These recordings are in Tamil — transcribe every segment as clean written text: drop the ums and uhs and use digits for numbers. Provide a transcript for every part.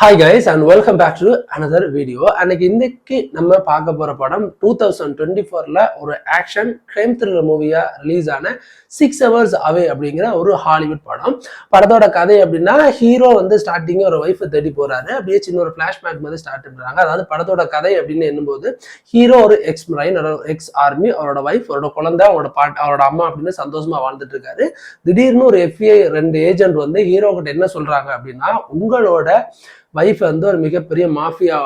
Hi guys and welcome back to another video. இன்னைக்கு நம்ம பார்க்க போற படம் 2024ல ஒரு ஆக்ஷன் கிரைம் த்ரில்லர் மூவியா ரிலீஸ் ஆன 6 Hours Away அப்படிங்கிற ஒரு ஹாலிவுட் படம். படத்தோட கதை அப்படின்னா ஹீரோ ஸ்டார்டிங் ஒரு ஒய்ஃப் தேடி போறாரு. அப்படியே சின்ன ஒரு பிளாஷ்பேக் மாதிரி ஸ்டார்ட் பண்றாங்க. அதாவது படத்தோட கதை அப்படின்னு என்னும்போது ஹீரோ ஒரு எக்ஸ் மரைன், எக்ஸ் ஆர்மி, அவரோட ஒய்ஃப், அவரோட குழந்தை, அவரோட அம்மா அப்படின்னு சந்தோஷமா வாழ்ந்துட்டு இருக்காரு. திடீர்னு ஒரு FBI 2 ஏஜென்ட் ஹீரோ கிட்ட என்ன சொல்றாங்க அப்படின்னா, உங்களோட வைஃப் ஒரு மிகப்பெரிய மாஃபியா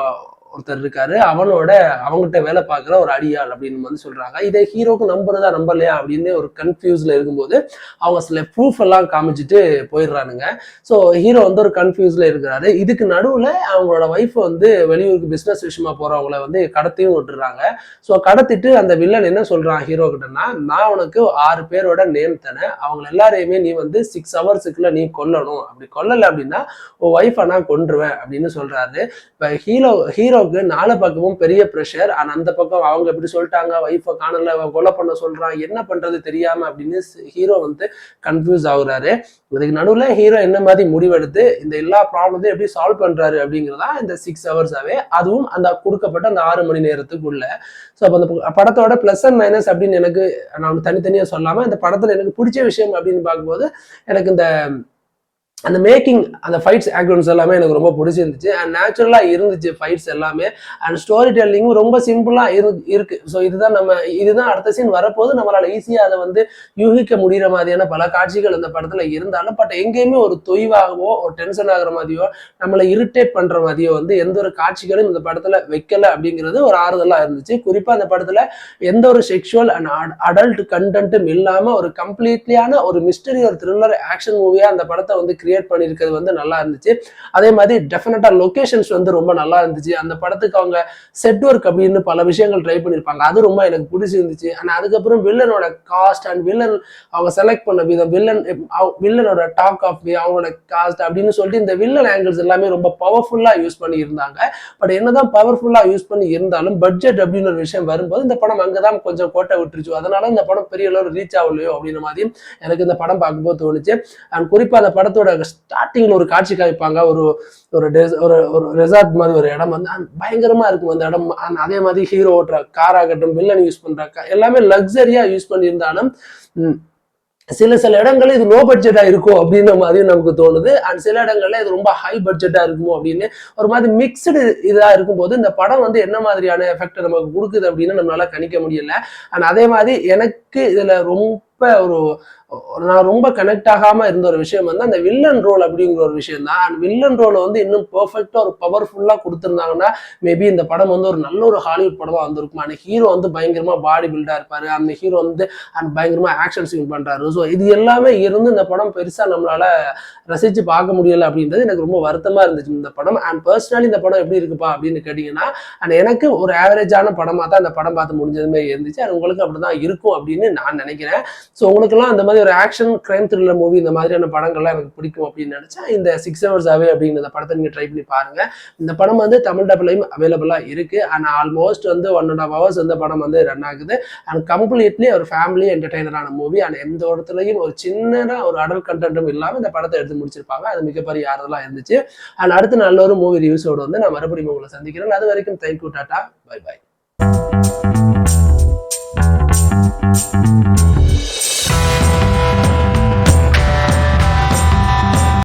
ஒருத்தர் இருக்காரு, அவங்ககிட்ட வேலை பார்க்குற ஒரு அடியாள் அப்படின்னு சொல்றாங்க. இதை ஹீரோக்கு நம்புறதா நம்பலையா அப்படின்னு ஒரு கன்ஃபியூஸ்ல இருக்கும்போது அவங்க சில ப்ரூஃப் எல்லாம் காமிச்சிட்டு போயிடுறானுங்க. ஸோ ஹீரோ ஒரு கன்ஃபியூஸ்ல இருக்கிறாரு. இதுக்கு நடுவுல அவங்களோட ஒய்ஃப் வெளியூருக்கு பிசினஸ் விஷயமா போறவங்கள கடத்தியும் விட்டுறாங்க. ஸோ கடத்திட்டு அந்த வில்லன் என்ன சொல்றான் ஹீரோ கிட்டனா, நான் உனக்கு 6 பேரோட நேம் தரேன், அவங்க எல்லாரையுமே நீ 6 ஹவர்ஸுக்குள்ள நீ கொல்லணும், அப்படி கொல்லலை அப்படின்னா உன் ஒய்ஃபை நான் கொன்றுவேன் அப்படின்னு சொல்றாரு. இப்போ ஹீரோவுக்கு 4 பக்கமும் பெரிய ப்ரெஷர். ஆனா அந்த பக்கம் அவங்க எப்படி சொல்லிட்டாங்க, ஒய்ஃபை காணல, கொலை பண்ண சொல்றான், என்ன பண்றது தெரியாம அப்படின்னு ஹீரோ கன்ஃபியூஸ் ஆகுறாரு. இதுக்கு நடுவுல ஹீரோ என்ன மாதிரி முடிவெடுத்து இந்த எல்லா ப்ராப்ளத்தையும் எப்படி சால்வ் பண்றாரு அப்படிங்கிறதா இந்த 6 Hours Away. அதுவும் அந்த கொடுக்கப்பட்ட அந்த 6 மணி நேரத்துக்குள்ள. ஸோ அப்போ அந்த படத்தோட பிளஸ் அண்ட் மைனஸ் அப்படின்னு எனக்கு நான் தனித்தனியா சொல்லாம இந்த படத்துல எனக்கு பிடிச்ச விஷயம் அப்படின்னு பார்க்கும்போது எனக்கு அந்த மேக்கிங், அந்த ஃபைட்ஸ் ஆக்ஷன்ஸ் எல்லாமே எனக்கு ரொம்ப பிடிச்சிருந்துச்சு. அண்ட் நேச்சுரலா இருந்துச்சு ஃபைட்ஸ் எல்லாமே. அண்ட் ஸ்டோரி டெல்லிங்கும் ரொம்ப சிம்பிளா இருக்கு. ஸோ இதுதான் அடுத்த சீன் வரப்போது நம்மளால ஈஸியா அதை யூகிக்க முடிகிற மாதிரியான பல காட்சிகள் அந்த படத்துல இருந்தாலும், பட் எங்கேயுமே ஒரு தொய்வாகவோ ஒரு டென்ஷன் ஆகுற மாதிரியோ நம்மளை இரிட்டேட் பண்ற மாதிரியோ எந்த ஒரு காட்சிகளும் இந்த படத்துல வைக்கல அப்படிங்கிறது ஒரு ஆறுதலா இருந்துச்சு. குறிப்பா அந்த படத்துல எந்த ஒரு செக்ஷுவல் அண்ட் அடல்ட் கண்டென்ட்டும் இல்லாம ஒரு கம்ப்ளீட்லியான ஒரு மிஸ்டரி, ஒரு த்ரில்லர் ஆக்ஷன் மூவியா அந்த படத்தை கிரியேட் பண்ணிருக்கிறது நல்லா இருந்துச்சு. அதே மாதிரி டெஃபினட்டா லொகேஷன்ஸ் ரொம்ப நல்லா இருந்துச்சு. அந்த படத்துக்கு அவங்க செட் ஒர்க் அப்படின்னு பல விஷயங்கள் ட்ரை பண்ணிருப்பாங்க, அது ரொம்ப எனக்கு பிடிச்சிருந்துச்சு. ஆனா அதுக்கப்புறம் வில்லனோட காஸ்ட் அண்ட் வில்லன் அவங்க செலக்ட் பண்ண விதம், வில்லனோட டாக் ஆஃப் வே, அவங்களோட காஸ்ட் அப்படின்னு சொல்லிட்டு இந்த வில்லன் ஆங்கிள்ஸ் எல்லாமே ரொம்ப பவர்ஃபுல்லா யூஸ் பண்ணி இருந்தாங்க. பட் என்னதான் பவர்ஃபுல்லா யூஸ் பண்ணி இருந்தாலும் பட்ஜெட் அப்படின்னு ஒரு விஷயம் வரும்போது இந்த படம் அங்கதான் கொஞ்சம் கோட்டை விட்டுருச்சு. அதனால இந்த படம் பெரிய அளவு ரீச் ஆகலையோ அப்படின்ற மாதிரி எனக்கு இந்த படம் பார்க்கும்போது தோணுச்சு. அண்ட் குறிப்பா அந்த படத்தோட ஸ்டார்டிங்ல ஒரு காட்சி காய்ப்பாங்க, ஒரு ரெசார்ட் மாதிரி ஒரு இடம் பயங்கரமா இருக்கும் அந்த இடம். அதே மாதிரி ஹீரோ ஓட்டுற கார் ஆகட்டும், வில்லன் யூஸ் பண்ற எல்லாமே லக்ஸரியா யூஸ் பண்ணியிருந்தாலும் சில இடங்கள்ல இது லோ பட்ஜெட்டா இருக்கும் அப்படின்ற மாதிரி நமக்கு தோணுது. அண்ட் சில இடங்கள்ல இது ரொம்ப ஹை பட்ஜெட்டா இருக்குமோ அப்படின்னு ஒரு மாதிரி மிக்சடு இதா இருக்கும்போது இந்த படம் என்ன மாதிரியான எஃபெக்ட் நமக்கு கொடுக்குது அப்படின்னு நம்மளால கணிக்க முடியல. அண்ட் அதே மாதிரி எனக்கு இதுல ரொம்ப நான் ரொம்ப கனெக்ட் ஆகாம இருந்த ஒரு விஷயம் அந்த வில்லன் ரோல் அப்படிங்கிற ஒரு விஷயம் தான். அண்ட் வில்லன் ரோல் இன்னும் பெர்ஃபெக்டா ஒரு பவர்ஃபுல்லா கொடுத்துருந்தாங்கன்னா மேபி இந்த படம் ஒரு நல்ல ஒரு ஹாலிவுட் படமா வந்திருக்கும். அந்த ஹீரோ பயங்கரமா பாடி பில்டா இருப்பாரு, அந்த ஹீரோ பயங்கரமா ஆக்ஷன் சீன் பண்றாரு. ஸோ இது எல்லாமே இருந்து இந்த படம் பெருசா நம்மளால ரசிச்சு பார்க்க முடியல அப்படின்றது எனக்கு ரொம்ப வருத்தமா இருந்துச்சு இந்த படம். அண்ட் பர்சனலி இந்த படம் எப்படி இருக்குப்பா அப்படின்னு கேட்டீங்கன்னா, அண்ட் எனக்கு ஒரு ஆவரேஜான படமா தான் இந்த படம் பார்த்து முடிஞ்சதுமே இருந்துச்சு. அது உங்களுக்கு அப்படிதான் இருக்கும் அப்படின்னு நான் நினைக்கிறேன். ஸோ உங்களுக்கெல்லாம் அந்த மாதிரி ஒரு ஆக்ஷன் கிரைம் த்ரில்லர் மூவி இந்த மாதிரியான படங்கள்லாம் எனக்கு பிடிக்கும் அப்படின்னு நினைச்சா இந்த 6 Hours Away அப்படிங்கிற படத்தை நீங்க ட்ரை பண்ணி பாருங்க. இந்த படம் தமிழ் டப்லையும் அவைலபிளா இருக்கு. அண்ட் ஆல்மோஸ்ட் 1.5 hours இந்த படம் ரன் ஆகுது. அண்ட் கம்ப்ளீட்லி ஒரு ஃபேமிலி என்டர்டைனரான மூவி. அண்ட் எந்த இடத்துலையும் ஒரு சின்னதா ஒரு அடல்ட் கண்டென்ட்டும் இல்லாம இந்த படத்தை எடுத்து முடிச்சிருப்பாங்க. அது மிகப்பெரிய ஆறுதலா இருந்துச்சு. அண்ட் அடுத்து நல்ல ஒரு மூவி ரிவ்யூஸோட நான் மறுபடியும் உங்களை சந்திக்கிறேன். அது வரைக்கும் தேங்க்யூ, டாடா, பை பை.